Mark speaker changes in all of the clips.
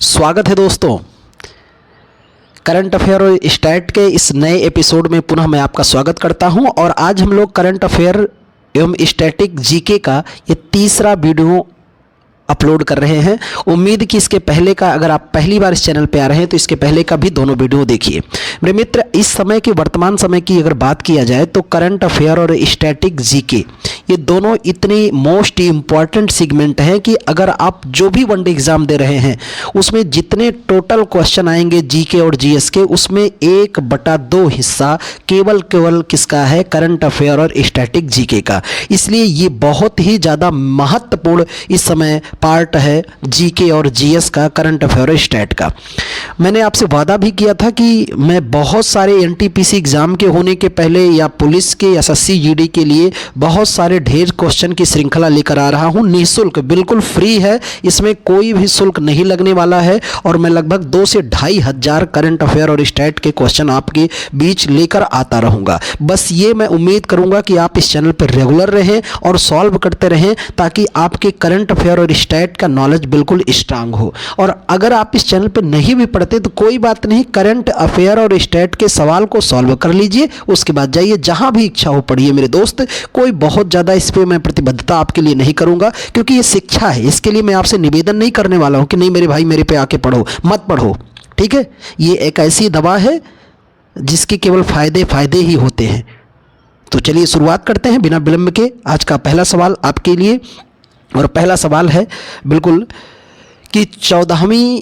Speaker 1: स्वागत है दोस्तों। करंट अफेयर और स्टैट के इस नए एपिसोड में पुनः मैं आपका स्वागत करता हूं और आज हम लोग करंट अफेयर एवं स्टैटिक जीके का ये तीसरा वीडियो अपलोड कर रहे हैं। उम्मीद कि इसके पहले का, अगर आप पहली बार इस चैनल पे आ रहे हैं तो इसके पहले का भी दोनों वीडियो देखिए। मेरे मित्र, इस समय के वर्तमान समय की अगर बात किया जाए तो करंट अफेयर और स्टैटिक जीके ये दोनों इतनी मोस्ट इम्पॉर्टेंट सेगमेंट हैं कि अगर आप जो भी वनडे एग्जाम दे रहे हैं उसमें जितने टोटल क्वेश्चन आएंगे जीके और जीएस के, उसमें 1/2 हिस्सा केवल किसका है? करंट अफेयर और स्टैटिक जीके का। इसलिए ये बहुत ही ज़्यादा महत्वपूर्ण इस समय पार्ट है जीके और जीएस का, करंट अफेयर और स्टैट का। मैंने आपसे वादा भी किया था कि मैं बहुत सारे एनटीपीसी एग्जाम के होने के पहले या पुलिस के एसएससी जीडी के लिए बहुत सारे ढेर क्वेश्चन की श्रृंखला लेकर आ रहा हूं। निःशुल्क, बिल्कुल फ्री है, इसमें कोई भी शुल्क नहीं लगने वाला है और मैं लगभग 2 से 2.5 हजार करंट अफेयर और स्टैट के क्वेश्चन आपके बीच लेकर आता रहूंगा। बस ये मैं उम्मीद करूंगा कि आप इस चैनल पर रेगुलर रहें और सॉल्व करते रहें ताकि आपके करंट अफेयर और स्टैट का नॉलेज बिल्कुल स्ट्रांग हो। और अगर आप इस चैनल पर नहीं भी पढ़ते तो कोई बात नहीं, करंट अफेयर और स्टैट के सवाल को सॉल्व कर लीजिए, उसके बाद जाइए जहां भी इच्छा हो पढ़िए मेरे दोस्त। कोई बहुत ज़्यादा इस पर मैं प्रतिबद्धता आपके लिए नहीं करूंगा क्योंकि ये शिक्षा है। इसके लिए मैं आपसे निवेदन नहीं करने वाला हूं कि नहीं मेरे भाई मेरे पे आके पढ़ो, मत पढ़ो, ठीक है। ये एक ऐसी दवा है जिसके केवल फायदे ही होते हैं। तो चलिए शुरुआत करते हैं बिना विलंब के। आज का पहला सवाल आपके लिए, और पहला सवाल है बिल्कुल कि 14वीं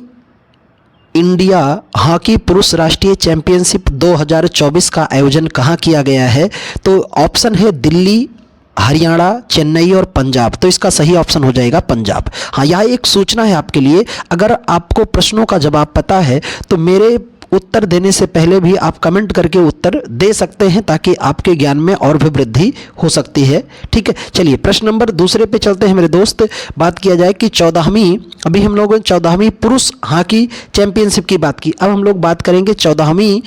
Speaker 1: इंडिया हॉकी पुरुष राष्ट्रीय चैंपियनशिप 2024 का आयोजन कहाँ किया गया है? तो ऑप्शन है दिल्ली, हरियाणा, चेन्नई और पंजाब। तो इसका सही ऑप्शन हो जाएगा पंजाब। हाँ, यह एक सूचना है आपके लिए, अगर आपको प्रश्नों का जवाब पता है तो मेरे उत्तर देने से पहले भी आप कमेंट करके उत्तर दे सकते हैं ताकि आपके ज्ञान में और भी वृद्धि हो सकती है, ठीक है। चलिए प्रश्न नंबर दूसरे पे चलते हैं मेरे दोस्त। बात किया जाए कि 14वीं, अभी हम लोगों ने 14वीं पुरुष हॉकी चैंपियनशिप की बात की, अब हम लोग बात करेंगे 14वीं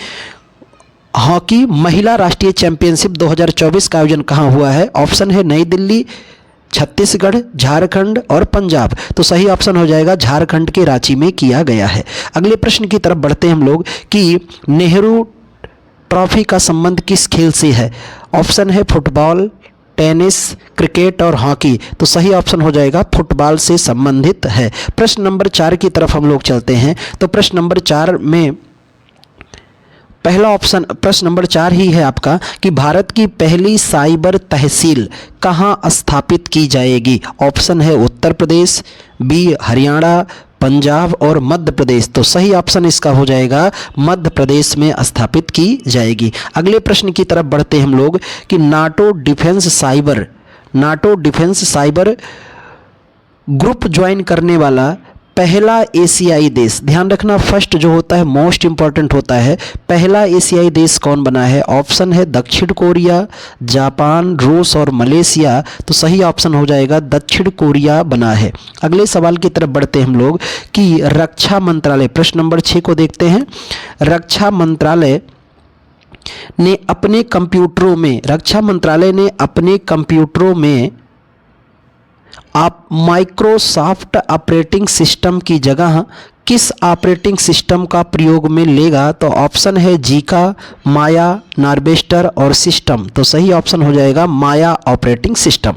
Speaker 1: हॉकी महिला राष्ट्रीय चैंपियनशिप 2024 का आयोजन कहाँ हुआ है? ऑप्शन है नई दिल्ली, छत्तीसगढ़, झारखंड और पंजाब। तो सही ऑप्शन हो जाएगा झारखंड के रांची में किया गया है। अगले प्रश्न की तरफ बढ़ते हैं हम लोग कि नेहरू ट्रॉफी का संबंध किस खेल से है? ऑप्शन है फुटबॉल, टेनिस, क्रिकेट और हॉकी। तो सही ऑप्शन हो जाएगा फुटबॉल से संबंधित है। प्रश्न नंबर 4 की तरफ हम लोग चलते हैं। तो प्रश्न नंबर 4 में पहला ऑप्शन, प्रश्न नंबर 4 ही है आपका कि भारत की पहली साइबर तहसील कहाँ स्थापित की जाएगी? ऑप्शन है उत्तर प्रदेश, बी हरियाणा, पंजाब और मध्य प्रदेश। तो सही ऑप्शन इसका हो जाएगा मध्य प्रदेश में स्थापित की जाएगी। अगले प्रश्न की तरफ बढ़ते हैं हम लोग कि NATO defence cyber group join करने वाला पहला एशियाई देश, ध्यान रखना फर्स्ट जो होता है मोस्ट इंपॉर्टेंट होता है, पहला एशियाई देश कौन बना है? ऑप्शन है दक्षिण कोरिया, जापान, रूस और मलेशिया। तो सही ऑप्शन हो जाएगा दक्षिण कोरिया बना है। अगले सवाल की तरफ बढ़ते हैं हम लोग कि रक्षा मंत्रालय, प्रश्न नंबर 6 को देखते हैं। रक्षा मंत्रालय ने अपने कंप्यूटरों में आप माइक्रोसॉफ्ट ऑपरेटिंग सिस्टम की जगह किस ऑपरेटिंग सिस्टम का प्रयोग में लेगा? तो ऑप्शन है जीका, माया, नार्वेस्टर और सिस्टम। तो सही ऑप्शन हो जाएगा माया ऑपरेटिंग सिस्टम।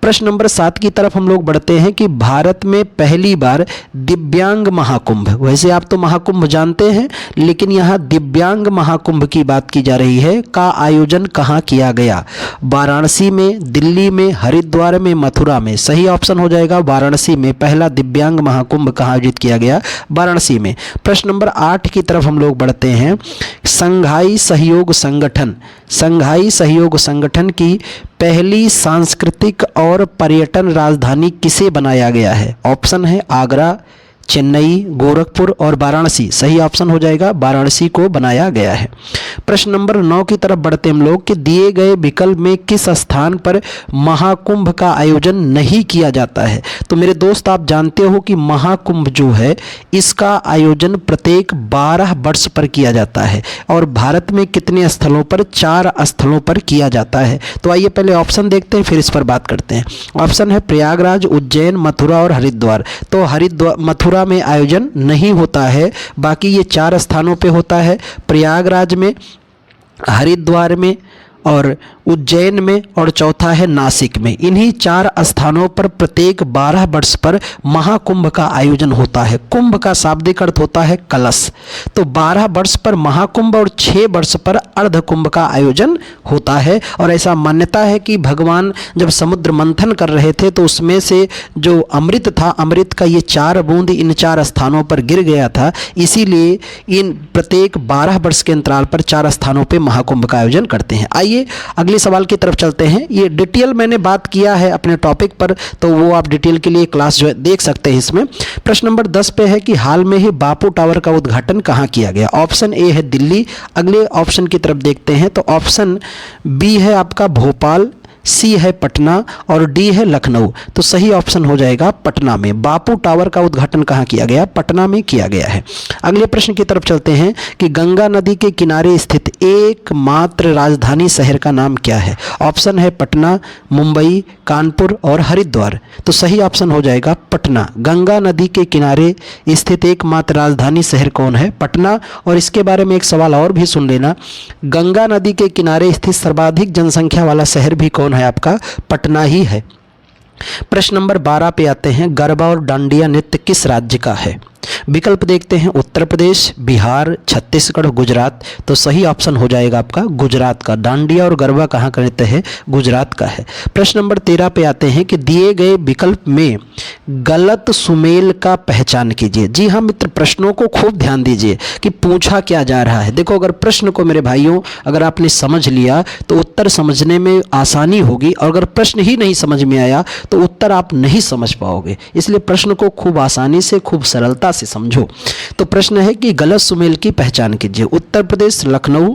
Speaker 1: प्रश्न नंबर 7 की तरफ हम लोग बढ़ते हैं कि भारत में पहली बार दिव्यांग महाकुंभ, वैसे आप तो महाकुंभ जानते हैं लेकिन यहाँ दिव्यांग महाकुंभ की बात की जा रही है, का आयोजन कहाँ किया गया? वाराणसी में, दिल्ली में, हरिद्वार में, मथुरा में। सही ऑप्शन हो जाएगा वाराणसी में। पहला दिव्यांग महाकुंभ कहाँ आयोजित किया गया? वाराणसी में। प्रश्न नंबर 8 की तरफ हम लोग बढ़ते हैं। संघाई सहयोग संगठन की पहली सांस्कृतिक और पर्यटन राजधानी किसे बनाया गया है? ऑप्शन है आगरा, चेन्नई, गोरखपुर और वाराणसी। सही ऑप्शन हो जाएगा वाराणसी को बनाया गया है। प्रश्न नंबर 9 की तरफ बढ़ते हम लोग कि दिए गए विकल्प में किस स्थान पर महाकुंभ का आयोजन नहीं किया जाता है? तो मेरे दोस्त आप जानते हो कि महाकुंभ जो है इसका आयोजन प्रत्येक 12 वर्ष पर किया जाता है और भारत में कितने स्थलों पर? 4 स्थलों पर किया जाता है। तो आइए पहले ऑप्शन देखते हैं फिर इस पर बात करते हैं। ऑप्शन है प्रयागराज, उज्जैन, मथुरा और हरिद्वार। तो मथुरा मथुरा में आयोजन नहीं होता है। बाकी ये 4 स्थानों पे होता है, प्रयागराज में, हरिद्वार में और उज्जैन में, और चौथा है नासिक में। इन्हीं 4 स्थानों पर प्रत्येक 12 वर्ष पर महाकुंभ का आयोजन होता है। कुंभ का शाब्दिक अर्थ होता है कलश। तो 12 वर्ष पर महाकुंभ और 6 वर्ष पर अर्ध कुंभ का आयोजन होता है। और ऐसा मान्यता है कि भगवान जब समुद्र मंथन कर रहे थे तो उसमें से जो अमृत था, अमृत का ये 4 बूंद इन 4 स्थानों पर गिर गया था। इसीलिए इन प्रत्येक 12 वर्ष के अंतराल पर 4 स्थानों पर महाकुंभ का आयोजन करते हैं। आइए अगले सवाल की तरफ चलते हैं। ये डिटेल मैंने बात किया है अपने टॉपिक पर, तो वो आप डिटेल के लिए क्लास जो है देख सकते हैं इसमें। प्रश्न नंबर 10 पे है कि हाल में ही बापू टावर का उद्घाटन कहाँ किया गया। ऑप्शन ए है दिल्ली। अगले ऑप्शन की तरफ देखते हैं तो ऑप्शन बी है आपका भोपाल, सी है पटना और डी है लखनऊ। तो सही ऑप्शन हो जाएगा पटना में। बापू टावर का उद्घाटन कहाँ किया गया? पटना में किया गया है। अगले प्रश्न की तरफ चलते हैं कि गंगा नदी के किनारे स्थित एकमात्र राजधानी शहर का नाम क्या है। ऑप्शन है पटना, मुंबई, कानपुर और हरिद्वार। तो सही ऑप्शन हो जाएगा पटना। गंगा नदी के किनारे स्थित एकमात्र राजधानी शहर कौन है? पटना। और इसके बारे में एक सवाल और भी सुन लेना, गंगा नदी के किनारे स्थित सर्वाधिक जनसंख्या वाला शहर भी कौन है? आपका पटना ही है। प्रश्न नंबर 12 पे आते हैं, गरबा और डांडिया नृत्य किस राज्य का है? विकल्प देखते हैं, उत्तर प्रदेश, बिहार, छत्तीसगढ़, गुजरात। तो सही ऑप्शन हो जाएगा आपका गुजरात का। डांडिया और गरबा कहाँ का नृत्य है? गुजरात का है। प्रश्न नंबर 13 पे आते हैं कि दिए गए विकल्प में गलत सुमेल का पहचान कीजिए। जी हाँ मित्र, प्रश्नों को खूब ध्यान दीजिए कि पूछा क्या जा रहा है। देखो, अगर प्रश्न को मेरे भाइयों अगर आपने समझ लिया तो उत्तर समझने में आसानी होगी, और अगर प्रश्न ही नहीं समझ में आया तो उत्तर आप नहीं समझ पाओगे। इसलिए प्रश्न को खूब आसानी से, खूब सरलता से समझो। तो प्रश्न है कि गलत सुमेल की पहचान कीजिए। उत्तर प्रदेश लखनऊ,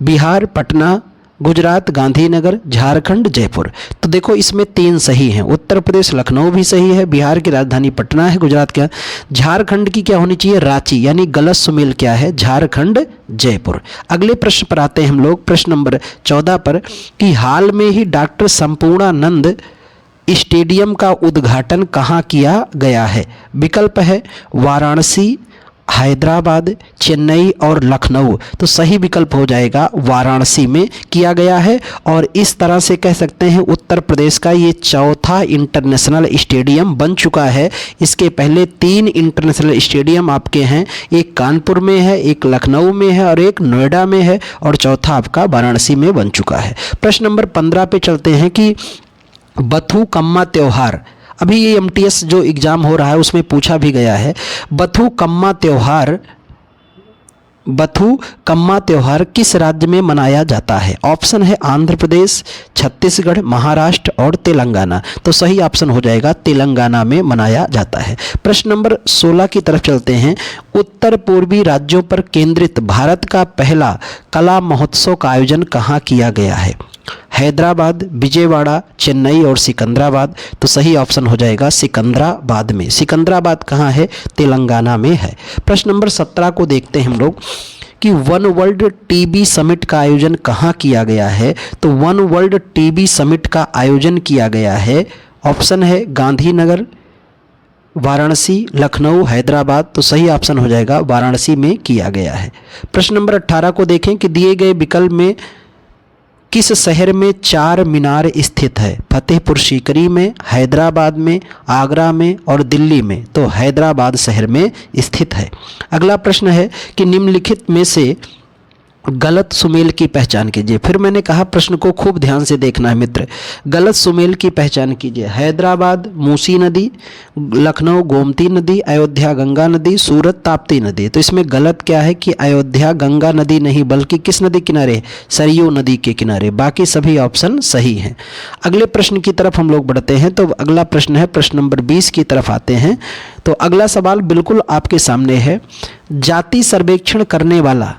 Speaker 1: बिहार पटना, गुजरात गांधीनगर, झारखंड जयपुर। तो देखो इसमें 3 सही हैं। उत्तर प्रदेश लखनऊ भी सही है, बिहार की राजधानी पटना है, गुजरात क्या, झारखंड की क्या होनी चाहिए? रांची। यानी गलत सुमेल क्या है? झारखंड जयपुर। अगले प्रश्न पर आते हैं हम लोग, प्रश्न नंबर 14 पर कि हाल में ही डॉक्टर संपूर्णानंद स्टेडियम का उद्घाटन कहाँ किया गया है। विकल्प है वाराणसी, हैदराबाद, चेन्नई और लखनऊ। तो सही विकल्प हो जाएगा वाराणसी में किया गया है। और इस तरह से कह सकते हैं उत्तर प्रदेश का ये 4था इंटरनेशनल स्टेडियम बन चुका है। इसके पहले 3 इंटरनेशनल स्टेडियम आपके हैं, एक कानपुर में है, एक लखनऊ में है और एक नोएडा में है, और चौथा आपका वाराणसी में बन चुका है। प्रश्न नंबर 15 पे चलते हैं कि बथुकम्मा त्यौहार, अभी ये MTS जो एग्ज़ाम हो रहा है उसमें पूछा भी गया है, बथुकम्मा त्यौहार किस राज्य में मनाया जाता है? ऑप्शन है आंध्र प्रदेश, छत्तीसगढ़, महाराष्ट्र और तेलंगाना। तो सही ऑप्शन हो जाएगा तेलंगाना में मनाया जाता है। प्रश्न नंबर 16 की तरफ चलते हैं, उत्तर पूर्वी राज्यों पर केंद्रित भारत का पहला कला महोत्सव का आयोजन कहाँ किया गया है? हैदराबाद, विजयवाड़ा, चेन्नई और सिकंदराबाद। तो सही ऑप्शन हो जाएगा सिकंदराबाद में। सिकंदराबाद कहाँ है? तेलंगाना में है। प्रश्न नंबर 17 को देखते हैं हम लोग कि वन वर्ल्ड टीबी समिट का आयोजन कहाँ किया गया है? तो वन वर्ल्ड टीबी समिट का आयोजन किया गया है, ऑप्शन है गांधीनगर, वाराणसी, लखनऊ, हैदराबाद। तो सही ऑप्शन हो जाएगा वाराणसी में किया गया है। प्रश्न नंबर 18 को देखें कि दिए गए विकल्प में किस शहर में 4 मीनार स्थित है? फतेहपुर सीकरी में, हैदराबाद में, आगरा में और दिल्ली में। तो हैदराबाद शहर में स्थित है। अगला प्रश्न है कि निम्नलिखित में से गलत सुमेल की पहचान कीजिए। फिर मैंने कहा प्रश्न को खूब ध्यान से देखना है मित्र। गलत सुमेल की पहचान कीजिए। हैदराबाद मूसी नदी, लखनऊ गोमती नदी, अयोध्या गंगा नदी, सूरत ताप्ती नदी। तो इसमें गलत क्या है कि अयोध्या गंगा नदी नहीं बल्कि किस नदी किनारे? सरयू नदी के किनारे। बाकी सभी ऑप्शन सही हैं। अगले प्रश्न की तरफ हम लोग बढ़ते हैं। तो अगला प्रश्न है, प्रश्न नंबर 20 की तरफ आते हैं। तो अगला सवाल बिल्कुल आपके सामने है, जाति सर्वेक्षण करने वाला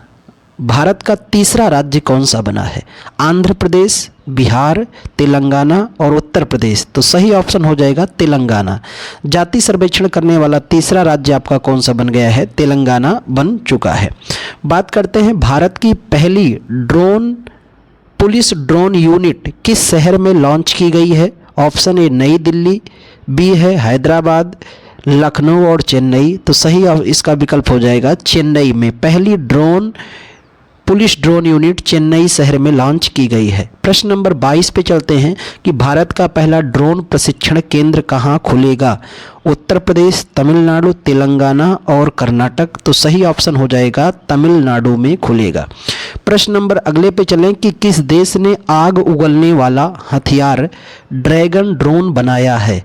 Speaker 1: भारत का तीसरा राज्य कौन सा बना है? आंध्र प्रदेश, बिहार, तेलंगाना और उत्तर प्रदेश। तो सही ऑप्शन हो जाएगा तेलंगाना। जाति सर्वेक्षण करने वाला तीसरा राज्य आपका कौन सा बन गया है? तेलंगाना बन चुका है। बात करते हैं भारत की पहली पुलिस ड्रोन यूनिट किस शहर में लॉन्च की गई है? ऑप्शन ए नई दिल्ली, बी है हैदराबाद, लखनऊ और चेन्नई। तो सही इसका विकल्प हो जाएगा चेन्नई में पहली पुलिस ड्रोन यूनिट चेन्नई शहर में लॉन्च की गई है। प्रश्न नंबर 22 पे चलते हैं कि भारत का पहला ड्रोन प्रशिक्षण केंद्र कहाँ खुलेगा? उत्तर प्रदेश, तमिलनाडु, तेलंगाना और कर्नाटक। तो सही ऑप्शन हो जाएगा तमिलनाडु में खुलेगा। प्रश्न नंबर अगले पे चलें कि किस देश ने आग उगलने वाला हथियार ड्रैगन ड्रोन बनाया है?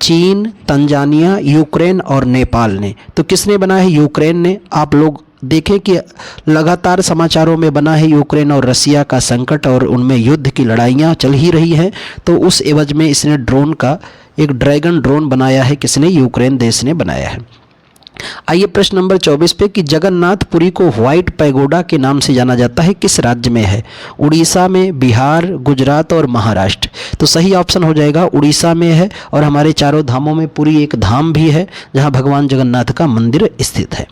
Speaker 1: चीन, तंजानिया, यूक्रेन और नेपाल ने। तो किसने बनाया है? यूक्रेन ने। आप लोग देखें कि लगातार समाचारों में बना है यूक्रेन और रसिया का संकट और उनमें युद्ध की लड़ाइयाँ चल ही रही हैं, तो उस एवज में इसने ड्रोन का एक ड्रैगन ड्रोन बनाया है। किसने? यूक्रेन देश ने बनाया है। आइए प्रश्न नंबर 24 पे कि जगन्नाथपुरी को व्हाइट पैगोडा के नाम से जाना जाता है, किस राज्य में है? उड़ीसा में, बिहार, गुजरात और महाराष्ट्र। तो सही ऑप्शन हो जाएगा उड़ीसा में है। और हमारे चारों धामों में पुरी एक धाम भी है जहां भगवान जगन्नाथ का मंदिर स्थित है।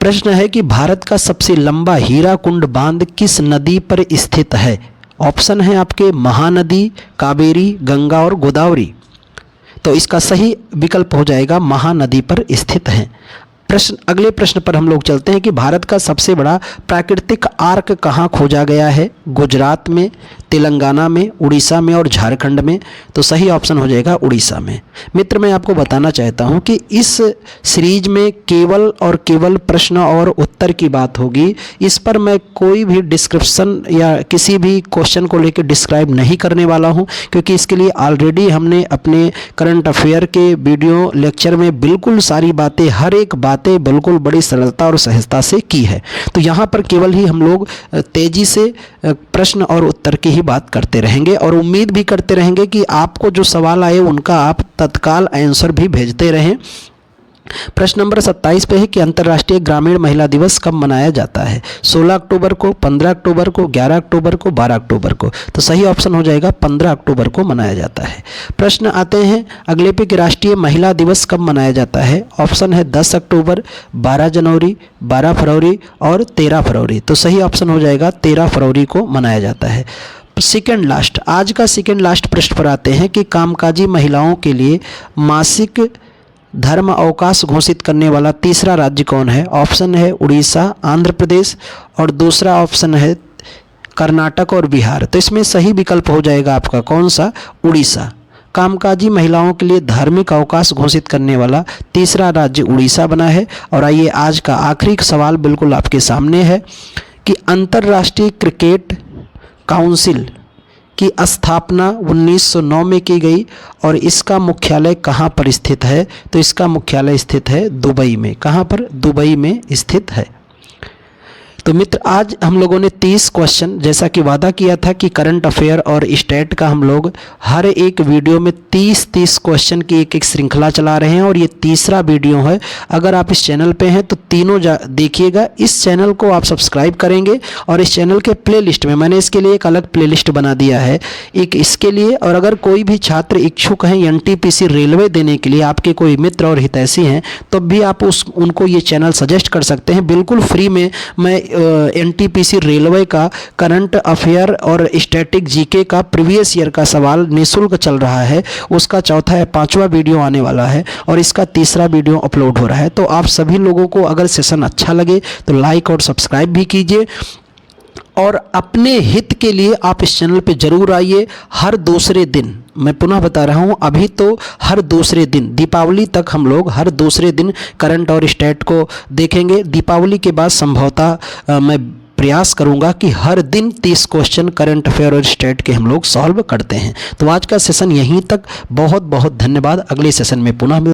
Speaker 1: प्रश्न है कि भारत का सबसे लंबा हीराकुंड बांध किस नदी पर स्थित है? ऑप्शन है आपके महानदी, कावेरी, गंगा और गोदावरी। तो इसका सही विकल्प हो जाएगा महानदी पर स्थित है। अगले प्रश्न पर हम लोग चलते हैं कि भारत का सबसे बड़ा प्राकृतिक आर्क कहाँ खोजा गया है? गुजरात में, तेलंगाना में, उड़ीसा में और झारखंड में। तो सही ऑप्शन हो जाएगा उड़ीसा में। मित्र, मैं आपको बताना चाहता हूँ कि इस सीरीज में केवल और केवल प्रश्न और उत्तर की बात होगी। इस पर मैं कोई भी डिस्क्रिप्शन या किसी भी क्वेश्चन को लेकर डिस्क्राइब नहीं करने वाला हूँ, क्योंकि इसके लिए ऑलरेडी हमने अपने करंट अफेयर के वीडियो लेक्चर में बिल्कुल सारी बातें, हर एक बातें बिल्कुल बड़ी सरलता और सहजता से की है। तो यहाँ पर केवल ही हम लोग तेजी से प्रश्न और उत्तर की ही बात करते रहेंगे और उम्मीद भी करते रहेंगे कि आपको जो सवाल आए उनका आप तत्काल आंसर भी भेजते रहें। प्रश्न नंबर 27 पे है कि अंतर्राष्ट्रीय ग्रामीण महिला दिवस कब मनाया जाता है? 16 अक्टूबर को, 15 अक्टूबर को, 11 अक्टूबर को, 12 अक्टूबर को। तो सही ऑप्शन हो जाएगा 15 अक्टूबर को मनाया जाता है। प्रश्न आते हैं अगले पे कि राष्ट्रीय महिला दिवस कब मनाया जाता है? ऑप्शन है 10 अक्टूबर, 12 जनवरी, 12 फरवरी और 13 फरवरी। तो सही ऑप्शन हो जाएगा 13 फरवरी को मनाया जाता है। सेकेंड लास्ट, आज का सेकेंड लास्ट प्रश्न पर आते हैं कि कामकाजी महिलाओं के लिए मासिक धर्म अवकाश घोषित करने वाला तीसरा राज्य कौन है? ऑप्शन है उड़ीसा, आंध्र प्रदेश और दूसरा ऑप्शन है कर्नाटक और बिहार। तो इसमें सही विकल्प हो जाएगा आपका कौन सा? उड़ीसा। कामकाजी महिलाओं के लिए धार्मिक अवकाश घोषित करने वाला तीसरा राज्य उड़ीसा बना है। और आइए आज का आखिरी सवाल बिल्कुल आपके सामने है कि अंतर्राष्ट्रीय क्रिकेट काउंसिल की स्थापना 1909 में की गई और इसका मुख्यालय कहाँ पर स्थित है? तो इसका मुख्यालय स्थित है दुबई में। कहाँ पर? दुबई में स्थित है। तो मित्र, आज हम लोगों ने 30 क्वेश्चन, जैसा कि वादा किया था कि करंट अफेयर और स्टेट का हम लोग हर एक वीडियो में 30 क्वेश्चन की एक श्रृंखला चला रहे हैं और ये तीसरा वीडियो है। अगर आप इस चैनल पे हैं तो तीनों देखिएगा। इस चैनल को आप सब्सक्राइब करेंगे और इस चैनल के प्लेलिस्ट में मैंने इसके लिए एक अलग प्लेलिस्ट बना दिया है, एक इसके लिए। और अगर कोई भी छात्र इच्छुक हैं NTPC रेलवे देने के लिए, आपके कोई मित्र और हितैषी हैं, तो भी आप उनको ये चैनल सजेस्ट कर सकते हैं। बिल्कुल फ्री में मैं NTPC रेलवे का करंट अफेयर और स्टैटिक जीके का प्रीवियस ईयर का सवाल निःशुल्क चल रहा है। उसका चौथा या 5वां वीडियो आने वाला है और इसका तीसरा वीडियो अपलोड हो रहा है। तो आप सभी लोगों को अगर सेशन अच्छा लगे तो लाइक और सब्सक्राइब भी कीजिए और अपने हित के लिए आप इस चैनल पे जरूर आइए। हर दूसरे दिन, मैं पुनः बता रहा हूँ, अभी तो हर दूसरे दिन, दीपावली तक हम लोग हर दूसरे दिन करंट और स्टेट को देखेंगे। दीपावली के बाद संभवतः मैं प्रयास करूंगा कि हर दिन 30 क्वेश्चन करंट अफेयर और स्टेट के हम लोग सॉल्व करते हैं। तो आज का सेशन यहीं तक। बहुत बहुत धन्यवाद। अगले सेशन में पुनः